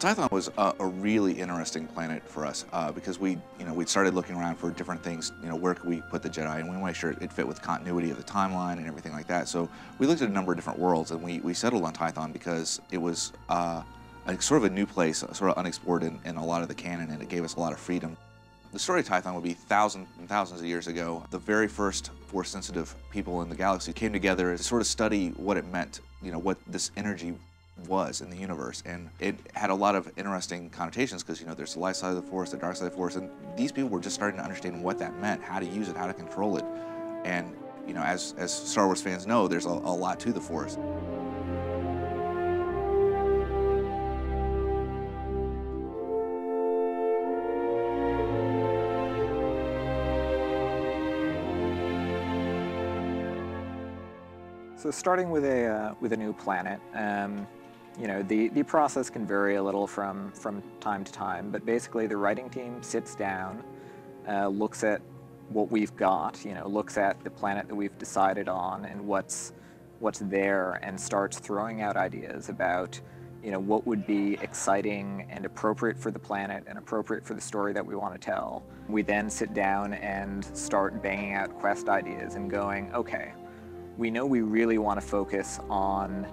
Tython was a really interesting planet for us because we'd started looking around for different things. Where could we put the Jedi, and we want to make sure it fit with continuity of the timeline and everything like that. So we looked at a number of different worlds, and we settled on Tython because it was sort of a new place, sort of unexplored in a lot of the canon, and it gave us a lot of freedom. The story of Tython would be thousands and thousands of years ago. The very first Force-sensitive people in the galaxy came together to sort of study what it meant, what this energy was in the universe, and it had a lot of interesting connotations because there's the light side of the Force, the dark side of the Force, and these people were just starting to understand what that meant, how to use it, how to control it, and as Star Wars fans know, there's a lot to the Force. So starting with a new planet, the process can vary a little from time to time, but basically the writing team sits down, looks at what we've got, looks at the planet that we've decided on and what's there, and starts throwing out ideas about what would be exciting and appropriate for the planet and appropriate for the story that we want to tell. We then sit down and start banging out quest ideas and going, okay, we know we really want to focus on,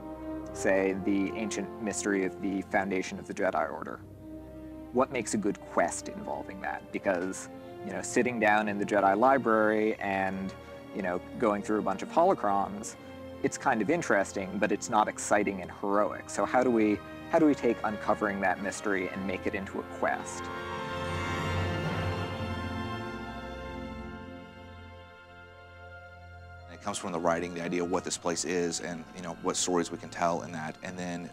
say, the ancient mystery of the foundation of the Jedi Order. What makes a good quest involving that? Because, sitting down in the Jedi library and, going through a bunch of holocrons, it's kind of interesting, but it's not exciting and heroic. So how do we take uncovering that mystery and make it into a quest? It comes from the writing, the idea of what this place is, and what stories we can tell in that, and then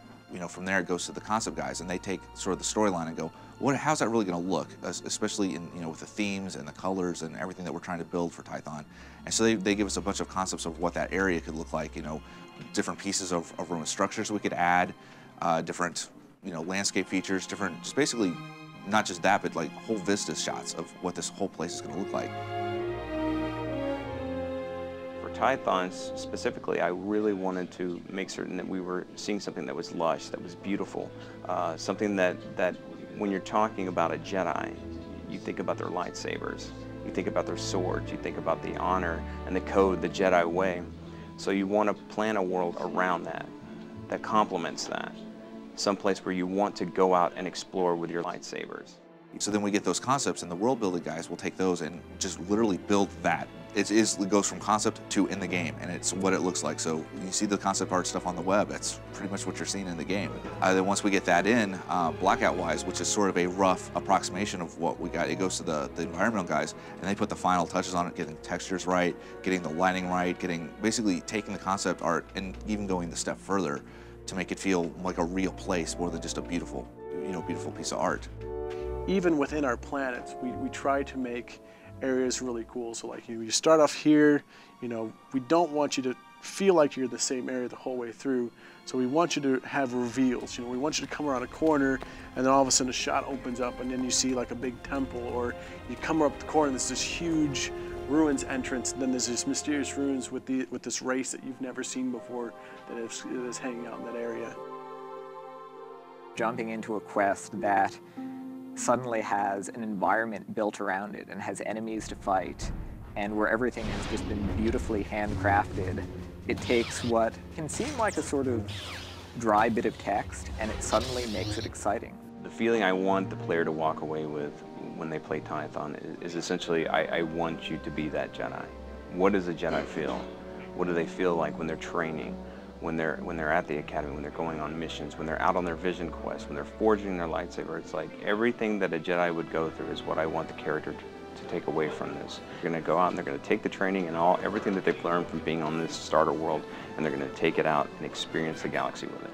from there it goes to the concept guys, and they take sort of the storyline and go, how's that really going to look, especially in with the themes and the colors and everything that we're trying to build for Tython. And so they give us a bunch of concepts of what that area could look like, different pieces of room and structures we could add, different landscape features, different, just basically not just that, but like whole vista shots of what this whole place is going to look like. Tython specifically, I really wanted to make certain that we were seeing something that was lush, that was beautiful, something that when you're talking about a Jedi, you think about their lightsabers, you think about their swords, you think about the honor and the code, the Jedi way. So you want to plan a world around that complements that, someplace where you want to go out and explore with your lightsabers. So then we get those concepts, and the world building guys will take those and just literally build that. It goes from concept to in the game, and it's what it looks like. So you see the concept art stuff on the web, that's pretty much what you're seeing in the game. Then once we get that in, blackout-wise, which is sort of a rough approximation of what we got, it goes to the environmental guys, and they put the final touches on it, getting textures right, getting the lighting right, basically taking the concept art and even going the step further to make it feel like a real place more than just a beautiful, beautiful piece of art. Even within our planets, we try to make areas really cool. So like you start off here, we don't want you to feel like you're the same area the whole way through. So we want you to have reveals. We want you to come around a corner, and then all of a sudden a shot opens up, and then you see like a big temple, or you come up the corner and there's this huge ruins entrance, and then there's this mysterious ruins with this race that you've never seen before that is hanging out in that area. Jumping into a quest that suddenly has an environment built around it and has enemies to fight, and where everything has just been beautifully handcrafted. It takes what can seem like a sort of dry bit of text, and it suddenly makes it exciting. The feeling I want the player to walk away with when they play Tython is essentially, I want you to be that Jedi. What does a Jedi feel? What do they feel like when they're training? When they're at the academy, when they're going on missions, when they're out on their vision quest, when they're forging their lightsaber. It's like everything that a Jedi would go through is what I want the character to take away from this. They're going to go out and they're going to take the training and everything that they've learned from being on this starter world, and they're going to take it out and experience the galaxy with it.